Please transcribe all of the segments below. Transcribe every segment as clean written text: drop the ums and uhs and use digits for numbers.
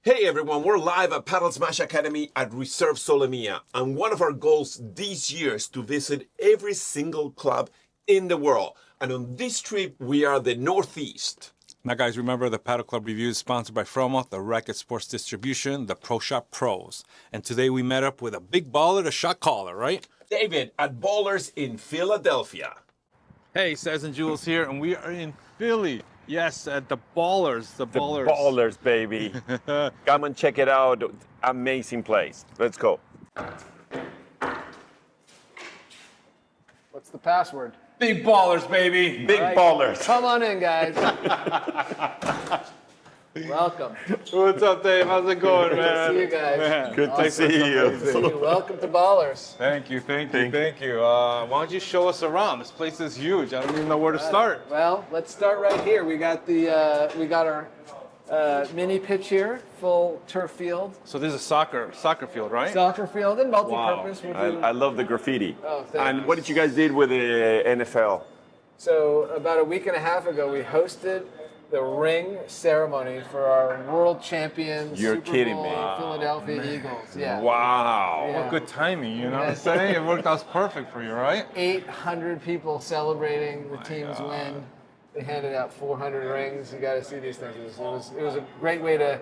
Hey everyone, we're live at Padel Smash Academy at Reserve Solomia, and one of our goals this year is to visit every single club in the world. And on this trip, we are the Northeast. Now, guys, remember the Padel Club review is sponsored by Fromo, the Racket Sports Distribution, the Pro Shop Pros. And today we met up with a big baller, the shot caller, right? David at Ballers in Philadelphia. Hey, Cesc and Julian here, and we are in Philly. Yes, at the Ballers, the Ballers. Ballers, baby. Come and check it out. Amazing place. Let's go. What's the password? Big Ballers, baby. Big All right, ballers. Come on in, guys. Welcome. What's up, Dave? How's it going, Good to see you guys. Good to see you. Welcome to Ballers. Thank you. Why don't you show us around? This place is huge. I don't even know where to start. Well, let's start right here. We got our mini pitch here, full turf field, So this is a soccer field, right? soccer field, and multi-purpose. We'll do- I love the graffiti. Oh, thank And you. what did you guys did with the NFL? So about a week and a half ago, we hosted the ring ceremony for our world champions. You're Super kidding Bowl me. Philadelphia Eagles. Yeah. Wow. Yeah. What good timing, you know what I'm saying? It worked out perfect for you, right? 800 people celebrating the team's win. They handed out 400 rings. You got to see these things. It was a great way to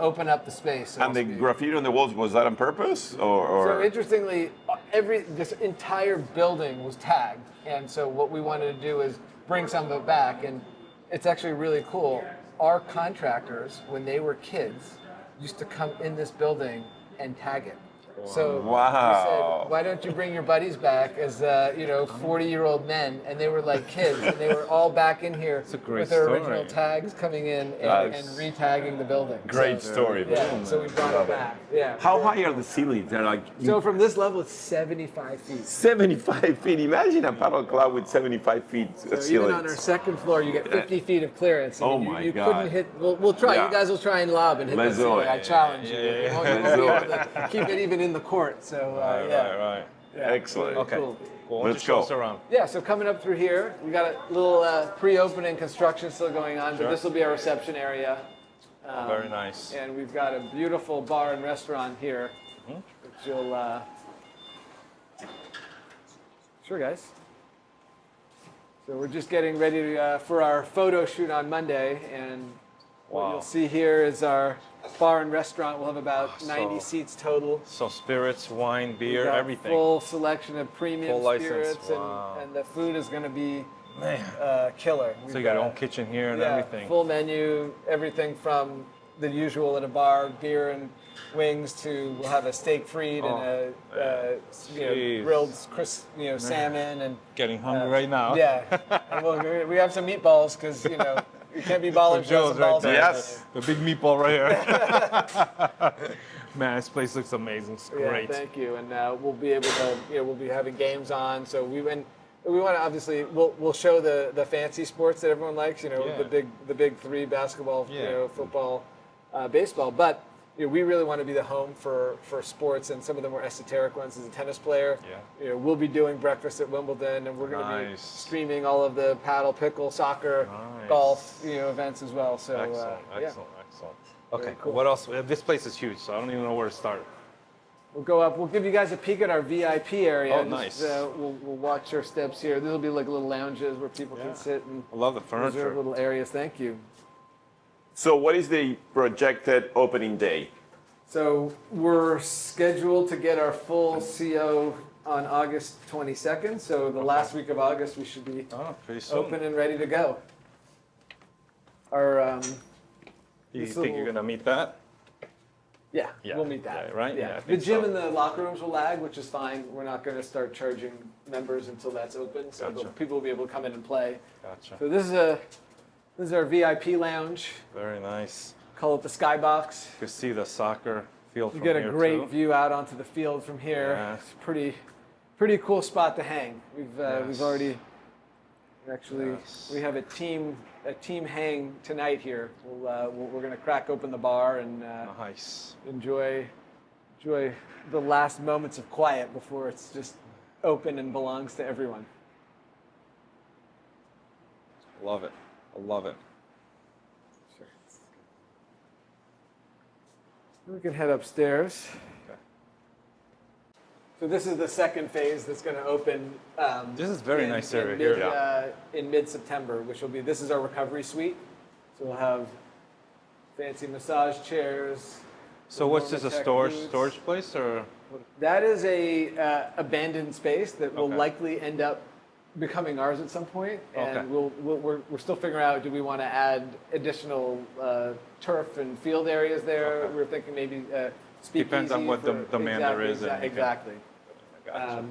open up the space. So And to the speak. graffiti on the walls, was that on purpose? So Or interestingly, this entire building was tagged, and so what we wanted to do is bring some of it back, and it's actually really cool. Our contractors, when they were kids, used to come in this building and tag it. So we Wow. said, why don't you bring your buddies back as 40-year-old men, and they were like kids, and they were all back in here a great with their story. original tags coming in and Nice. re-tagging the building. Great So, story. Yeah, so we brought it back. Yeah. How high are the ceilings? They're like So from this level, it's 75 feet. 75 feet. Imagine a paddle club with 75 feet So ceilings. even on our second floor, you get 50 feet of clearance. I Oh mean, my you God. couldn't hit. We'll try. Yeah. You guys will try and lob and hit Let's the do ceiling. it. I challenge you. Yeah. You won't Let's be do able to keep it even in the court. So yeah. Right. Excellent. Okay. Cool. Cool. Why don't Let's you show go. us around? Yeah. So coming up through here, we got a little pre-opening construction still going on, but this will be our reception area. Very nice. And we've got a beautiful bar and restaurant here, Mm-hmm. which you'll. Sure, guys. So we're just getting ready for our photo shoot on Monday, and what Wow. you'll see here is our bar and restaurant. We'll have about 90 So- seats total. So spirits, wine, We've beer, got everything. Full selection of premium Full license, spirits, wow. and the food is going to be Man. killer. So you got your own kitchen here and everything. Full menu, everything from the usual at a bar, beer and wings, to we'll have a steak fried and a Jeez. grilled salmon and Getting hungry right now. yeah. And we have some meatballs because you can't be ballers without some Joe's right balls. there. Yes. The big meatball right here. Man, this place looks amazing. It's Yeah, great. thank you. And we'll be able to, we'll be having games on. So we want to obviously we'll show the fancy sports that everyone likes. Yeah. The big three: basketball, Yeah. football, baseball. But we really want to be the home for sports, and some of the more esoteric ones. As a tennis player, Yeah. we'll be doing breakfast at Wimbledon, and we're going to be Nice. streaming all of the paddle, pickle, soccer, Nice. golf, events as well. So Excellent. yeah. Excellent. Okay, cool. what else? This place is huge, so I don't even know where to start. We'll go up. We'll give you guys a peek at our VIP area. Oh, Just, nice. We'll watch our steps here. This will be like little lounges where people Yeah. can sit and I love the reserve furniture. little areas. Thank you. So what is the projected opening day? So we're scheduled to get our full CO on August 22nd. So the last week of August, we should be Oh, pretty soon. open and ready to go. Our You this think little- you're gonna meet that? yeah, Yeah, we'll meet that. yeah, right? Yeah, I the think gym so. and the locker rooms will lag, which is fine. We're not going to start charging members until that's open, so Gotcha. people will be able to come in and play. Gotcha. So this is our VIP lounge. Very nice. Call it the Skybox. You can see the soccer field You from get a here great too. view out onto the field from here. Yeah. It's a pretty cool spot to hang. We've Yes. already actually Yes. we have a team hang tonight here. We're going to crack open the bar and Nice. enjoy the last moments of quiet before it's just open and belongs to everyone. Love it. I love it. Sure. We can head upstairs. So this is the second phase that's going to open. This is very nice area here. In mid-September, which will be, this is our recovery suite. So we'll have fancy massage chairs. So what's this, a Normatec booths. storage place or? That is a abandoned space that will Okay. likely end up becoming ours at some point. And Okay. we're still figuring out, do we want to add additional turf and field areas there? Okay. We're thinking maybe Depends on speakeasy what the for- demand there is. and you can- Exactly. Gotcha.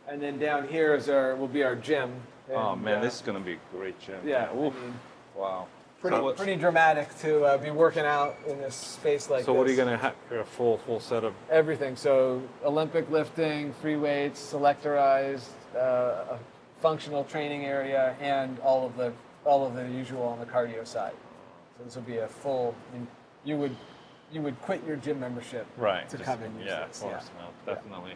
And then down here will be our gym. Oh And, man, this is gonna be a great gym. yeah, Oof. I mean, Wow. pretty dramatic to be working out in this space like this. So what are you gonna have here? A full set of. Everything. So Olympic lifting, free weights, selectorized, a functional training area, and all of the usual on the cardio side. So this will be a full. I mean, you would quit your gym membership Right. to just- come and use yeah, this. of course, no, definitely.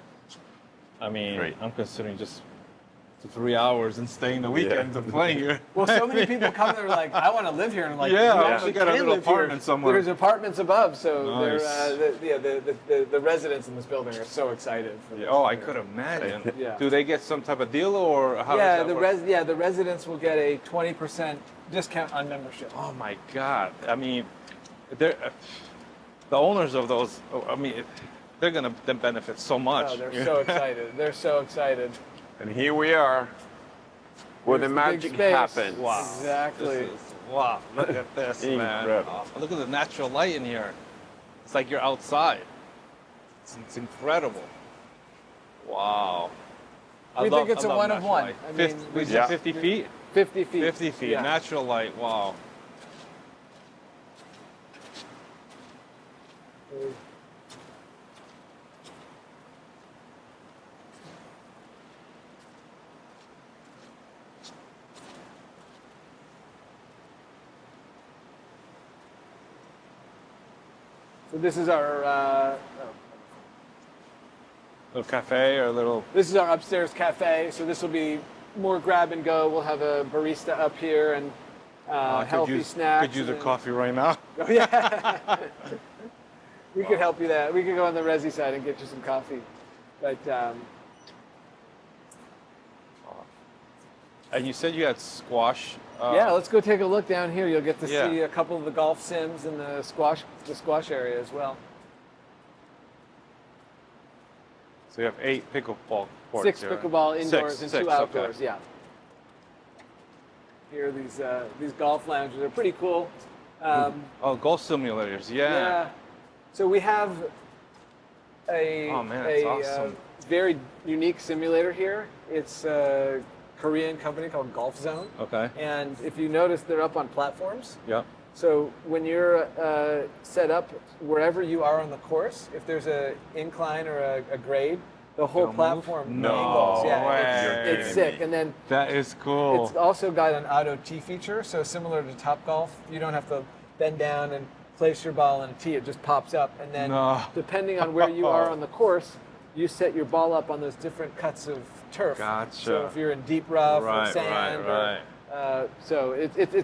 I mean, Great. I'm considering just 3 hours and staying the weekends and playing here. Well, so many people come there like, I want to live here, and I'm like, Yeah, you I actually got a can little live here. apartment somewhere. There's apartments above, so Nice. the residents in this building are so excited for this. Oh, I could imagine. Yeah. Do they get some type of deal or how Yeah, does that work? the residents will get a 20% discount on membership. Oh my God! I mean, they're the owners of those. I mean, they're gonna then benefit so much. Oh, they're so excited. They're so excited. And here we are, where the Here's the big magic space. happens. Wow. Exactly. This is, wow! Look at this, man. Incredible. Oh, look at the natural light in here. It's like you're outside. It's incredible. Wow. We think it's a love one of natural one. light. I Fif- mean, we we said Yeah. 50 feet. 50 feet. 50 feet. Yeah. Natural light. Wow. So this is our Little cafe or a little. this is our upstairs cafe. So this will be more grab and go. We'll have a barista up here and healthy snacks. Could use a and- coffee right now. Oh, yeah. We could help you that. We could go on the resi side and get you some coffee. But And you said you had squash. yeah, let's go take a look down here. You'll get to Yeah. see a couple of the golf sims and the squash area as well. So you have 8 pickleball courts 6 here. pickleball indoors and 2 okay. outdoors. Yeah. Here are these golf lounges. They're pretty cool. Oh, golf simulators. Yeah. So we have a, Oh, man, that's awesome. very unique simulator here. It's a Korean company called Golf Zone. Okay. And if you notice, they're up on platforms. Yep. So when you're set up wherever you are on the course, if there's an incline or a grade, the whole It'll move? platform No angles. Yeah, way. it's sick. And then That is cool. it's also got an auto tee feature, so similar to Top Golf, you don't have to bend down and place your ball in a tee. It just pops up, and then No. depending on where you are on the course, you set your ball up on those different cuts of turf. Gotcha. So if you're in deep rough or Right, sand, right. so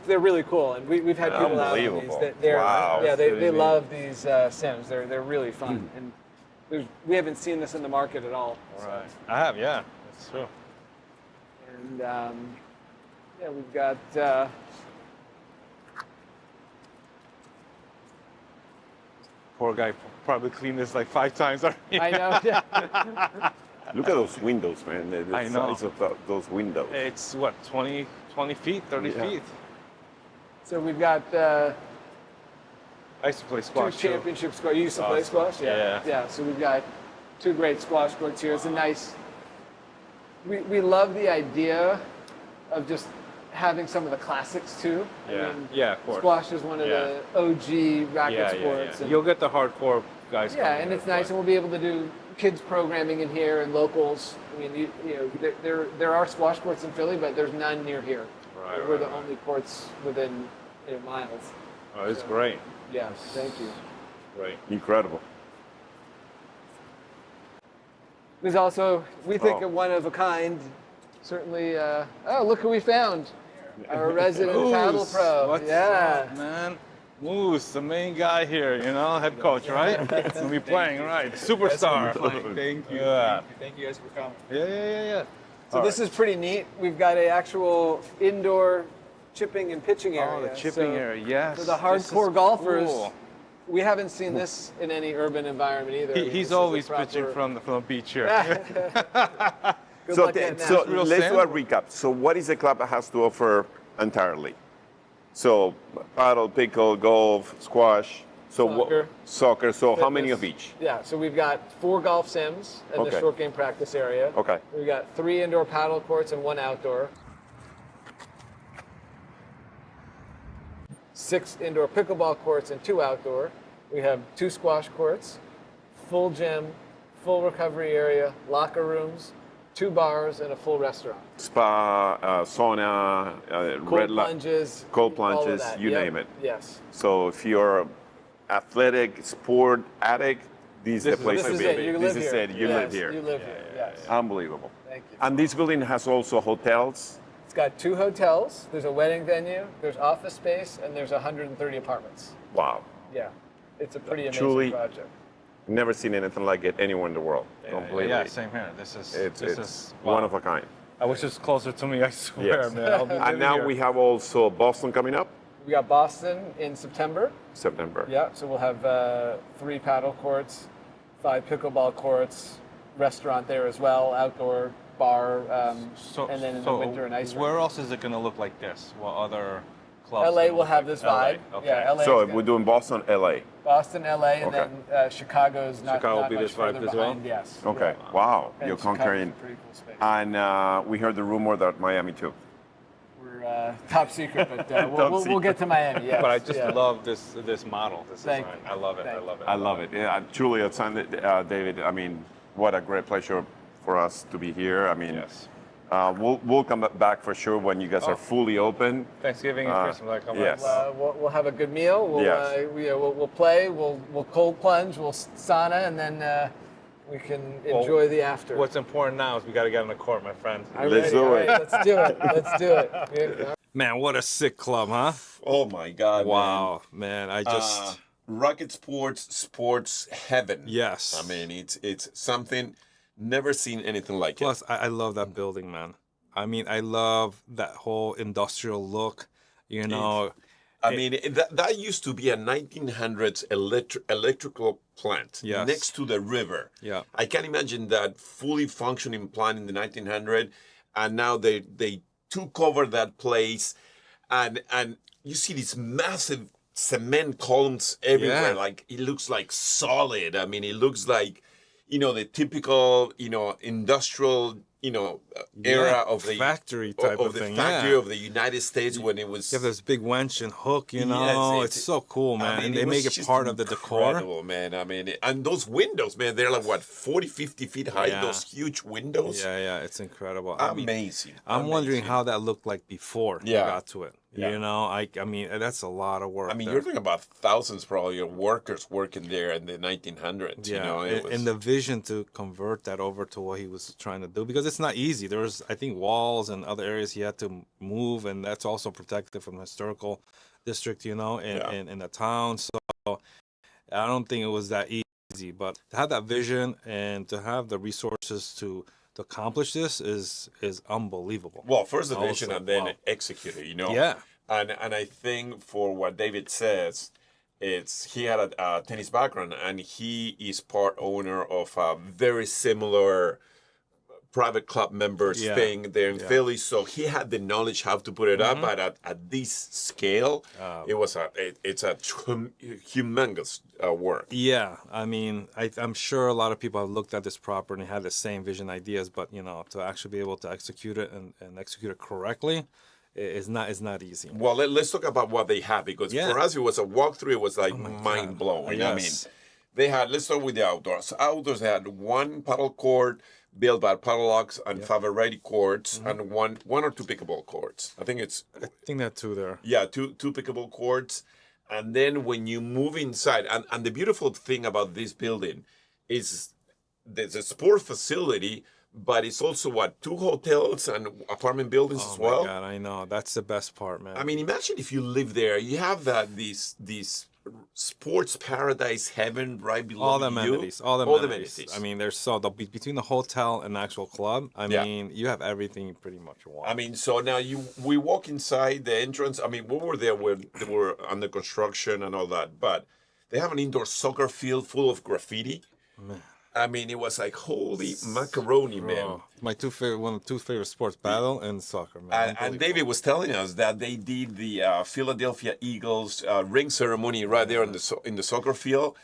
they're really cool, and we've had people out on these. Unbelievable. They're, Wow. Yeah, Really they neat. love these sims. They're really fun, and we haven't seen this in the market at all. Right. I have, yeah. That's true. And yeah, we've got. Poor guy probably cleaned this like 5 times already. I know. Yeah. Look at those windows, man. The I know. size of those windows. It's what, 20 feet, 30 Yeah. feet? So we've got I used to play 2 squash too. championship squash. You used to play Awesome. squash? Yeah. Yeah. So we've got 2 great squash courts here. It's a nice. We love the idea of just having some of the classics too. Yeah. Yeah, of course. Squash is one of the OG racket sports. and- You'll get the hardcore guys. Yeah, coming and here, it's nice, but- and we'll be able to do kids programming in here and locals. I mean, you know, there are squash courts in Philly, but there's none near here. Right, We're right, the right. only courts within miles. Oh, it's great. Yeah, thank you. Great. Incredible. There's also, we think, Oh. a one of a kind. Certainly. Oh, look who we found! Our resident paddle Goose, pro. What's Yeah. up, man? Moose, the main guy here, you know, head coach, right? Gonna be playing, right? Superstar. Thank you. Yeah. Thank you guys for coming. Yeah. So this is pretty neat. We've got an actual indoor chipping and pitching area. Oh, the chipping So area, yes. For the This is hardcore golfers, cool. we haven't seen this in any urban environment either. I mean, this He's is a always proper- pitching from the beach here. Good So, luck getting that. so Real let's do a sand. recap. So what is the club that has to offer entirely? So paddle, pickle, golf, squash. So Soccer. soccer. So how many Fitness. of each? Yeah, so we've got 4 golf sims in the Okay. short game practice area. Okay. We've got 3 indoor paddle courts and 1 outdoor. 6 indoor pickleball courts and 2 outdoor. We have 2 squash courts, full gym, full recovery area, locker rooms, 2 bars, and a full restaurant. Spa, sauna, Cold red light. plunges. cold all of plunges, that. you Yep. name it. Yes. So if you're athletic, sport addict, this is the place This to is be. it. You live This is here. it. You Yes, live here. You live here. Yes. Unbelievable. Thank you. And this building has also hotels. It's got 2 hotels. There's a wedding venue. There's office space, and there's 130 apartments. Wow. Yeah, it's a pretty amazing Truly project. Never seen anything like it anywhere in the world. Completely. Yeah, same here. This is It's wow. one of a kind. I wish it was closer to me, I swear, Yes. man. I'll be And living now here. we have also Boston coming up, We got Boston in September. September. Yeah, so we'll have 3 paddle courts, 5 pickleball courts, restaurant there as well, outdoor bar, and then in the winter an ice where rink. else is it going to look like this? What other clubs? LA gonna will look have like? this vibe. LA, okay. Yeah, LA. So is if we're good. doing Boston, LA. Boston, LA, and Okay. then Chicago's not, Chicago will not be much this vibe further as well? behind. Yes. Okay. Yeah. Wow. And You're Chicago's conquering. a pretty cool space. And we heard the rumor that Miami too. We're top secret, but Top we'll get to Miami. Yes. But I just yeah. love this model, this Thank design. you. I love it. Thank I love it. I love it. Yeah, truly, David. I mean, what a great pleasure for us to be here. I mean, Yes. we'll come back for sure when you guys are fully open. Thanksgiving and Christmas, like, come yes. on. We'll have a good meal. We'll, Yes. we'll play. We'll cold plunge. We'll sauna, and then we can enjoy the after. What's important now is we got to get on the court, my friend. I'm Let's ready. do All it. right, let's do it. Let's do it. Yeah. Man, what a sick club, huh? Oh my God! Wow, man. I just Rocket sports heaven. yes. I mean, it's something never seen anything like it. Plus, I love that building, man. I mean, I love that whole industrial look. You know, I mean, that used to be a 1900s electrical plant Yes. next to the river. Yeah. I can imagine that fully functioning plant in the 1900s, and now they took over that place, and you see these massive cement columns everywhere. Yeah. Like it looks like solid. I mean, it looks like the typical industrial era of the factory type of the thing, factory yeah. of the United States when it was. you have this big wench and hook, you Yes, know. it's so cool, man. I mean, They was make it just part of the decor. incredible, man. I mean, and those windows, man, they're like what 40, 50 feet high. Yeah. Those huge windows. Yeah, it's incredible. I mean, Amazing. I'm wondering Amazing. how that looked like before Yeah. you got to it. Yeah. You know, I mean, that's a lot of work. I mean, there. you're talking about thousands probably of workers working there in the 1900s. Yeah, You know, it was, and the vision to convert that over to what he was trying to do, because it's not easy. There was, I think, walls and other areas he had to move, and that's also protected from the historical district, you know, in the town. So I don't think it was that easy. But to have that vision and to have the resources to accomplish this is unbelievable. well, first the I was vision like, and then wow. execute it. Yeah. And I think for what David says, he had a tennis background, and he is part owner of a very similar private club members Yeah. thing there in Philly. So he had the knowledge how to put it up, but at this scale, it's a humongous work. Yeah, I mean, I'm sure a lot of people have looked at this property and had the same vision ideas, but to actually be able to execute it and execute it correctly is not easy. Well, let's talk about what they have, because Yeah. for us it was a walkthrough. It was like mind blowing. I mean, Yes. they had. Let's start with the outdoors. Outdoors, they had one paddle court built by Paddle and Favorite courts, and one or two pickleball courts. I think it's I think that too there. yeah, two pickleball courts. And then when you move inside, and the beautiful thing about this building is there's a sport facility, but it's also what, 2 hotels and apartment buildings Oh as my well. God, I know. That's the best part, man. I mean, imagine if you live there, you have that these sports paradise heaven right below all the you. amenities, all the All the amenities. amenities. I mean, there's between the hotel and the actual club. I Yeah. mean, you have everything you pretty much want. I mean, so now we walk inside the entrance. I mean, we were there when they were under construction and all that, but they have an indoor soccer field full of graffiti. Man. I mean, it was like, holy macaroni, man. Oh, my one of the two favorite sports, paddle and soccer, man. And Unbelievable. David was telling us that they did the Philadelphia Eagles ring ceremony right there in the soccer field.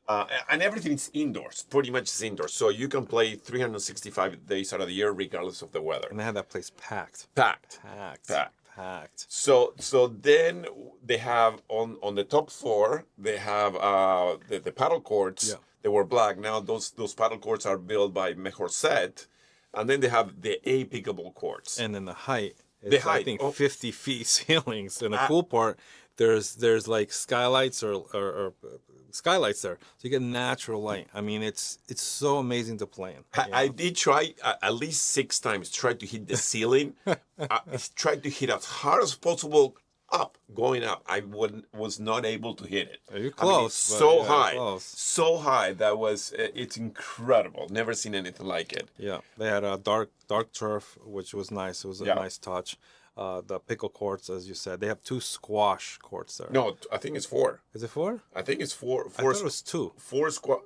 And everything is indoors, pretty much is indoors. So you can play 365 days out of the year, regardless of the weather. And they had that place packed. Packed. Packed. So then they have on the top floor, they have the paddle courts. Yeah. They were black. Now those paddle courts are built by Mejor Set. And then they have the A pickable courts. And then the height. The It's, height, I think, oh. 50 feet ceilings. And the cool part, there's like skylights or skylights there, so you get natural light. I mean, it's so amazing to play in. I did try at least 6 times, tried to hit the ceiling. I tried to hit as hard as possible going up. I was not able to hit it. You're I mean, close. it's but so yeah, high. close. So high. It's incredible. Never seen anything like it. Yeah, they had a dark turf, which was nice. It was a Yeah. nice touch. The pickle courts, as you said, they have 2 squash courts there. No, I think it's 4. Is it 4? I think it's 4. I thought it was 2. 4 squat.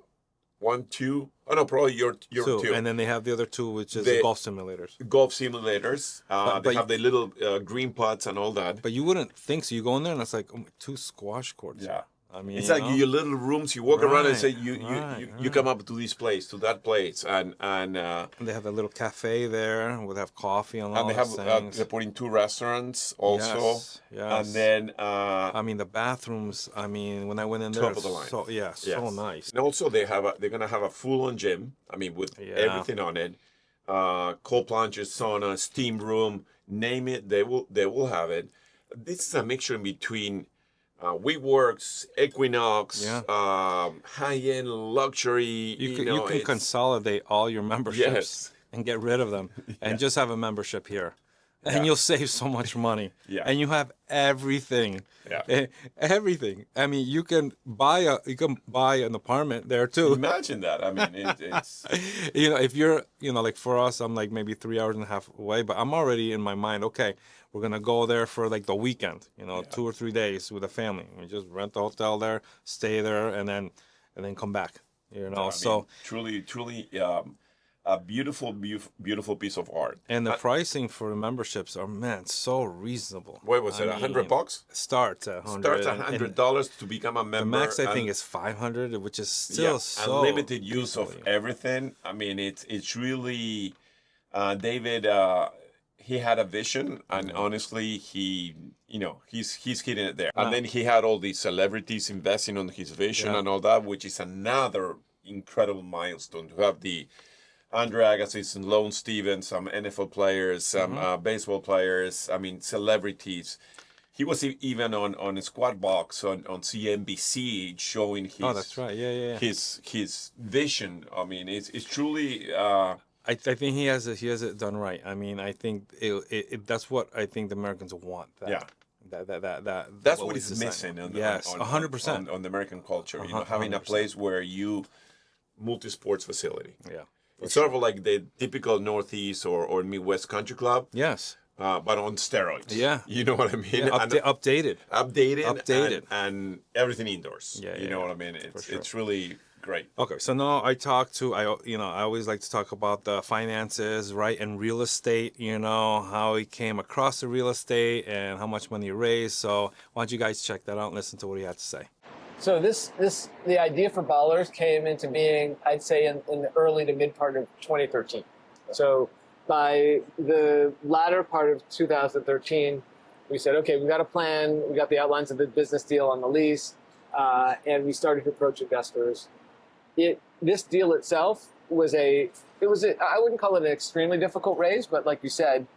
1, 2. Oh no, probably you're 2. And then they have the other 2, which is The- golf simulators. Golf simulators. But they have the little green putts and all that. But you wouldn't think so. You go in there and it's like 2 squash courts. Yeah. I mean, It's you like know? your little rooms. You walk around and say Right, you come up to this place, to that place, and And they have a little cafe there. We'll have coffee and all they those have things. they're putting 2 restaurants also. Yes. And then I mean, the bathrooms. I mean, when I went in there, Top of the line. so so nice. And also they're gonna have a full-on gym. I mean, with Yeah. everything on it, cold plunges, sauna, steam room, name it, they will have it. This is a mixture in between WeWorks, Equinox, Yeah. high-end luxury. You can it's- consolidate all your memberships Yes. and get rid of them and just have a membership here. And you'll save so much money. Yeah. And you have everything. Yeah. Everything. I mean, you can buy an apartment there too. Imagine that. I mean, it's You know, if you're, like for us, I'm like maybe 3 hours and a half away, but I'm already in my mind, okay, we're going to go there for like the weekend, 2 or 3 days with a family. We just rent a hotel there, stay there, and then come back, I mean, truly a beautiful piece of art. And the pricing for the memberships are, man, so reasonable. What was it? I $100 mean, bucks? Starts at 100. Starts at and $100 to become a member. The max I think and- is 500, which is still so unlimited use of everything. I mean, it's really David. He had a vision, and honestly, he's hitting it there. And then he had all these celebrities investing on his vision and all that, which is another incredible milestone to have the Andre Agassi, some Lone Stevens, some NFL players, some baseball players. I mean, celebrities. He was even on a squad box on CNBC showing his. Oh, that's right. Yeah. His vision. I mean, it's truly. I think he has it done right. I mean, I think that's what I think the Americans want. Yeah. That's what we is design. missing. Yes, 100%. On the American culture. Having a 100%. place where multi-sports facility. Yeah. It's sort of like the typical Northeast or Midwest country club. Yes. But on steroids. Yeah. You know what I mean? Yeah, updated. Updated. And everything indoors. Yeah, you yeah, know yeah. what I mean? For sure. It's really great. Okay, so now I always like to talk about the finances, right, and real estate, how he came across the real estate and how much money he raised. So why don't you guys check that out and listen to what he had to say. So the idea for Ballers came into being, I'd say, in the early to mid part of 2013. So by the latter part of 2013, we said, okay, we got a plan, we got the outlines of the business deal on the lease, and we started to approach investors. This deal itself was I wouldn't call it an extremely difficult raise, but like you said,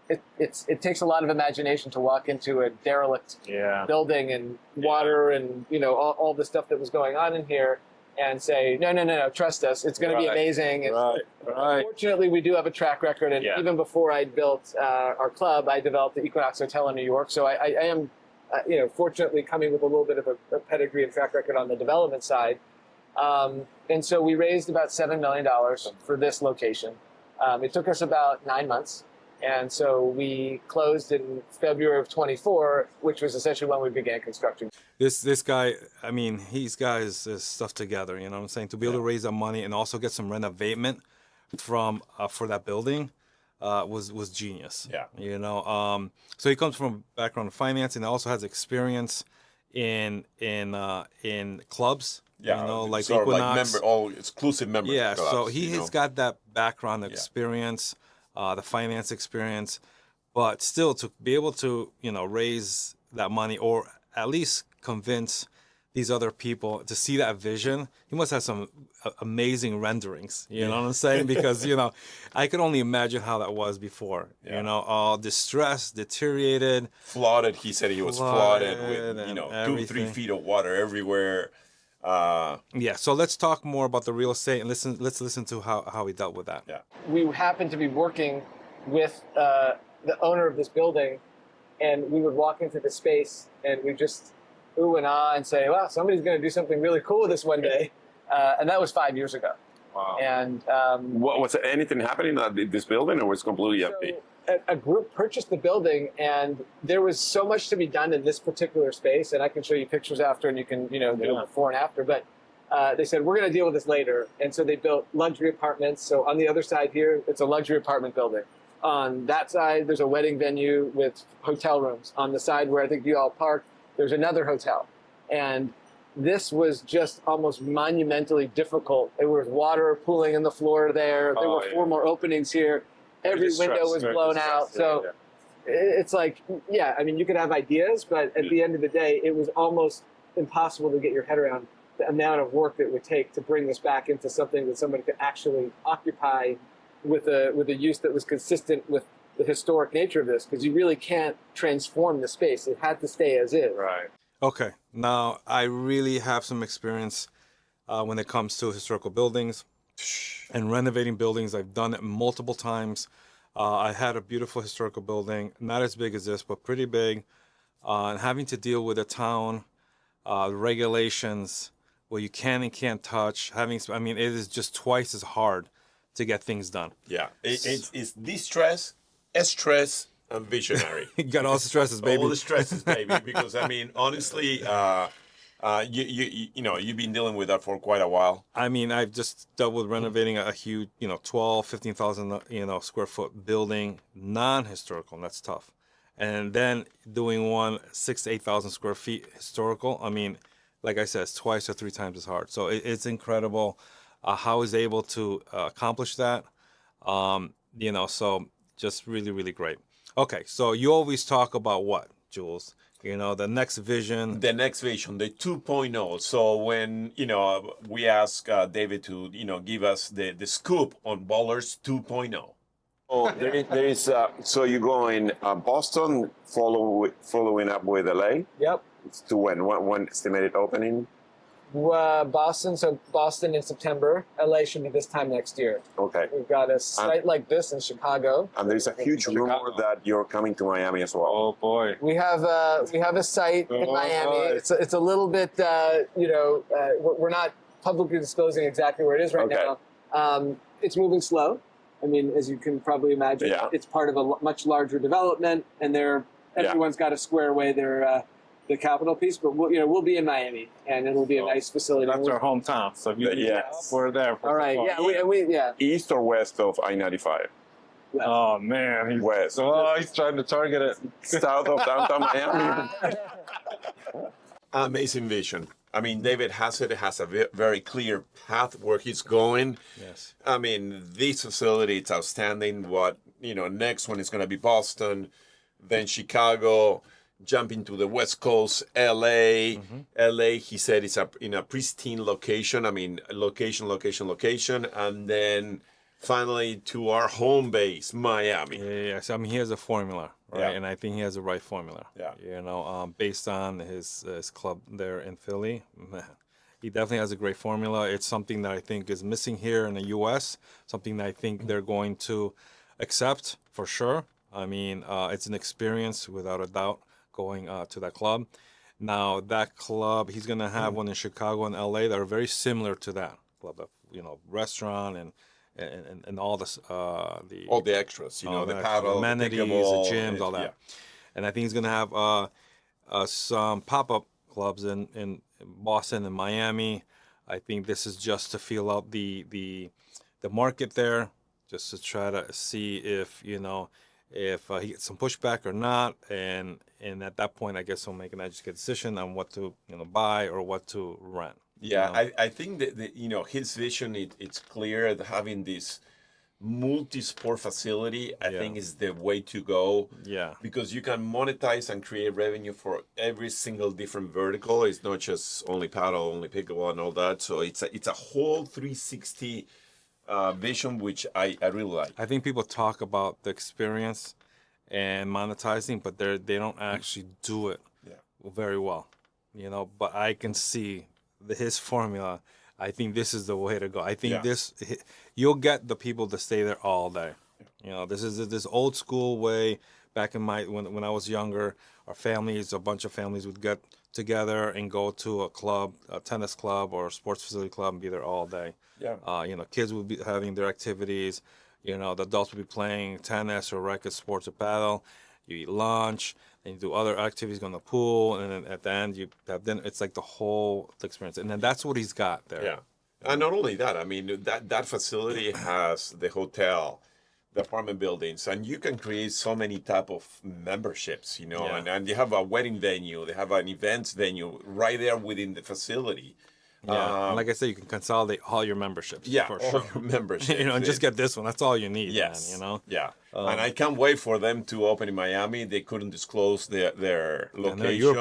it takes a lot of imagination to walk into a derelict building and water and all the stuff that was going on in here and say, no, trust us, it's going to be amazing. And Right. fortunately, we do have a track record, and even before I built our club, I developed the Equinox Hotel in New York. So I am, fortunately coming with a little bit of a pedigree and track record on the development side. And so we raised about $7 million for this location. It took us about 9 months. And so we closed in February of 24, which was essentially when we began construction. This guy, I mean, he's got his stuff together, you know what I'm saying? To be able to raise that money and also get some renovation from for that building was genius. Yeah. You know, so he comes from a background of finance and also has experience in clubs. Yeah, you know, like sort Equinox. of like exclusive member Yeah, clubs, so he has got that background experience, the finance experience, but still to be able to, raise that money or at least convince these other people to see that vision. He must have some amazing renderings, you know what I'm saying? Because, I could only imagine how that was before, all distressed, deteriorated. Flooded, he said he was flooded with, 2-3 feet of water everywhere. So let's talk more about the real estate and let's listen to how he dealt with that. Yeah. We happened to be working with the owner of this building, and we would walk into the space and we just ooh and ah and say, wow, somebody's going to do something really cool with this one day. And that was 5 years ago. Wow. And what was anything happening at this building, or was it completely empty? A group purchased the building, and there was so much to be done in this particular space. And I can show you pictures after, and you can, do before and after. But they said, we're going to deal with this later. And so they built luxury apartments. So on the other side here, it's a luxury apartment building. On that side, there's a wedding venue with hotel rooms. On the side where I think you all parked, there's another hotel. And this was just almost monumentally difficult. There was water pooling in the floor there. There were 4 more openings here. Every window was blown out. So it's like, I mean, you could have ideas, but at the end of the day, it was almost impossible to get your head around the amount of work that it would take to bring this back into something that somebody could actually occupy with a use that was consistent with the historic nature of this, because you really can't transform the space. It had to stay as is. Right. Okay. Now, I really have some experience when it comes to historical buildings and renovating buildings. I've done it multiple times. I had a beautiful historical building, not as big as this, but pretty big, and having to deal with a town, regulations, what you can and can't touch. It is just twice as hard to get things done. Yeah, it's distress, stress, and visionary. You got all the stresses, baby. All the stresses, baby. Because honestly, you've been dealing with that for quite a while. I've just dealt with renovating a huge, 12, 15,000, square foot building, non-historical, and that's tough. And then doing one 6,000 to 8,000 square feet historical. Like I said, it's twice or 3 times as hard. So it's incredible how he's able to accomplish that. So just really, really great. Okay, so you always talk about what, Jules? The next vision. The next vision, the 2.0. So when, we ask David to, give us the scoop on Ballers 2.0. Oh, there is. So you go in Boston, following up with LA. Yep. To when estimated opening? Boston in September. LA should be this time next year. Okay. We've got a site like this in Chicago. And there's a huge rumor that you're coming to Miami as well. Oh boy. We have a site in Miami. It's a little bit we're not publicly disclosing exactly where it is right now. It's moving slow. As you can probably imagine, it's part of a much larger development, and everyone's got to square away their the capital piece. But we'll be in Miami, and it'll be a nice facility. That's our hometown, so we're there. All right, we East or west of I-95? Oh man, West. He's trying to target it. South of downtown Miami. Amazing vision. David has a very clear path where he's going. Yes. This facility, it's outstanding. What, next one is going to be Boston, then Chicago, jumping to the West Coast, LA. LA, he said, it's in a pristine location. Location. And then finally to our home base, Miami. Yeah. So, he has a formula, right? Yeah. And I think he has the right formula. Yeah. Based on his club there in Philly, man, He definitely has a great formula. It's something that I think is missing here in the U.S., something that I think they're going to accept for sure. I mean, it's an experience without a doubt going to that club. Now, that club, he's going to have one in Chicago and L.A. that are very similar to that club, restaurant and all this, all the extras, all the the paddle, amenities, the pickleball, gyms, all that. And I think he's going to have some pop-up clubs in Boston and Miami. I think this is just to feel out the market there, just to try to see if he gets some pushback or not, and at that point, I guess he'll make an educated decision on what to buy or what to rent. Yeah, I think that his vision, it's clear that having this multi-sport facility, I think is the way to go. Yeah. Because you can monetize and create revenue for every single different vertical. It's not just only paddle, only pickleball and all that. So it's a whole 360 vision, which I really like. I think people talk about the experience and monetizing, but they don't actually do it very well. But I can see his formula. I think this is the way to go. I think you'll get the people to stay there all day. This is this old school way. Back in when I was younger, a bunch of families would get together and go to a club, a tennis club or a sports facility club, and be there all day. Yeah. Kids would be having their activities. The adults would be playing tennis or racket sports or paddle. You eat lunch, and you do other activities, go in the pool, and then at the end you have dinner. It's like the whole experience, and then that's what he's got there. Yeah, and not only that, I mean that facility has the hotel, the apartment buildings, and you can create so many type of memberships, and you have a wedding venue, they have an events venue right there within the facility. Yeah, and like I said, you can consolidate all your memberships. Yeah, for all sure. your memberships. And just get this one. That's all you need. Yes. Man, Yeah. And I can't wait for them to open in Miami. They couldn't disclose their location. No, you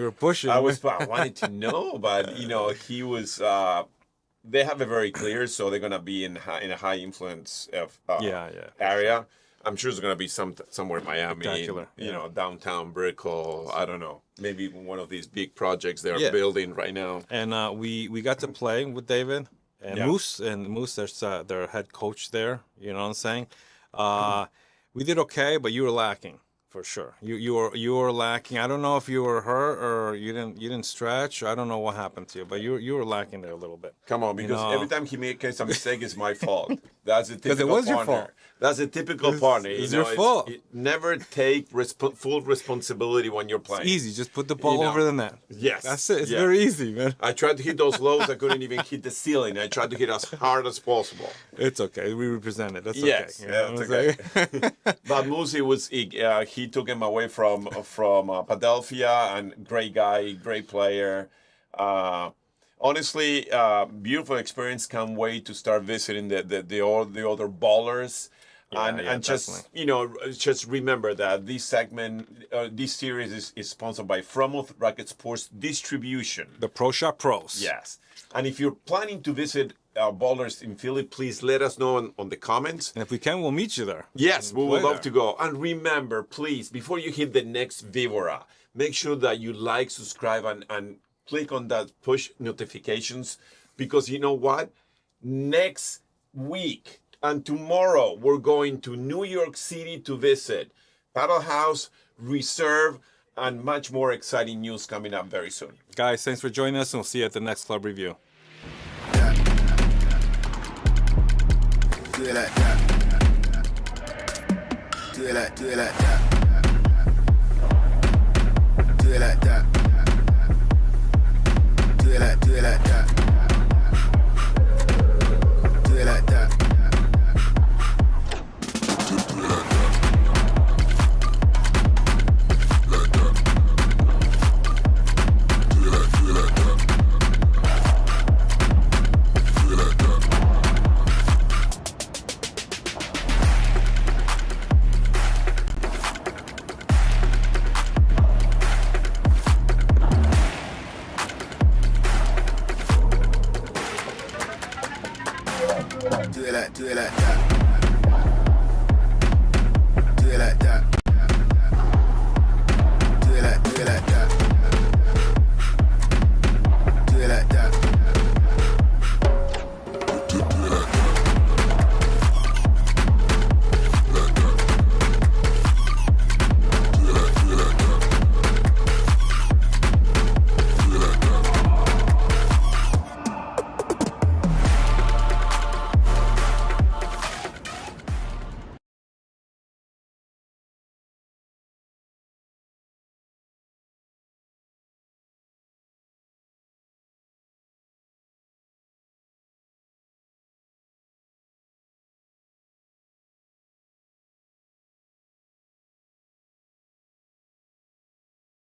were pushing. I wanted to know, but he was. They have it very clear, so they're gonna be in a high influence of area. I'm sure it's gonna be somewhere in Miami, Spectacular. Downtown Brickell. I don't know, maybe one of these big projects they're building right now. And we got to play with David and Moose. There's their head coach there. You know what I'm saying? We did okay, but you were lacking for sure. You were lacking. I don't know if you were hurt or you didn't stretch. I don't know what happened to you, but you were lacking there a little bit. Come on, because every time he makes a mistake, it's my fault. That's a typical it was partner. Your fault. That's a typical partner. It's your fault. Never take full responsibility when you're playing. It's easy. Just put the ball over the net. Yes. That's it. It's very easy, man. I tried to hit those lows. I couldn't even hit the ceiling. I tried to hit as hard as possible. It's okay. We represent it. That's okay. Yes, that's okay. But Musi he took him away from Padelphia, and great guy, great player. Honestly, beautiful experience. Can't wait to start visiting the other ballers. And just just remember that this segment, this series is sponsored by Fromouth Racket Sports Distribution. The Pro Shop Pros. Yes. And if you're planning to visit ballers in Philly, please let us know on the comments. And if we can, we'll meet you there. Yes, we would love to go. And remember, please, before you hit the next Vivora, make sure that you like, subscribe, and click on that push notifications, because you know what? Next week and tomorrow, we're going to New York City to visit Paddle House, Reserve, and much more exciting news coming up very soon. Guys, thanks for joining us, and we'll see you at the next club review. Do it like that. Do it like that. Do it like that. Do it like that. Do it like that. Do it like that. Do it like that. Do it like that.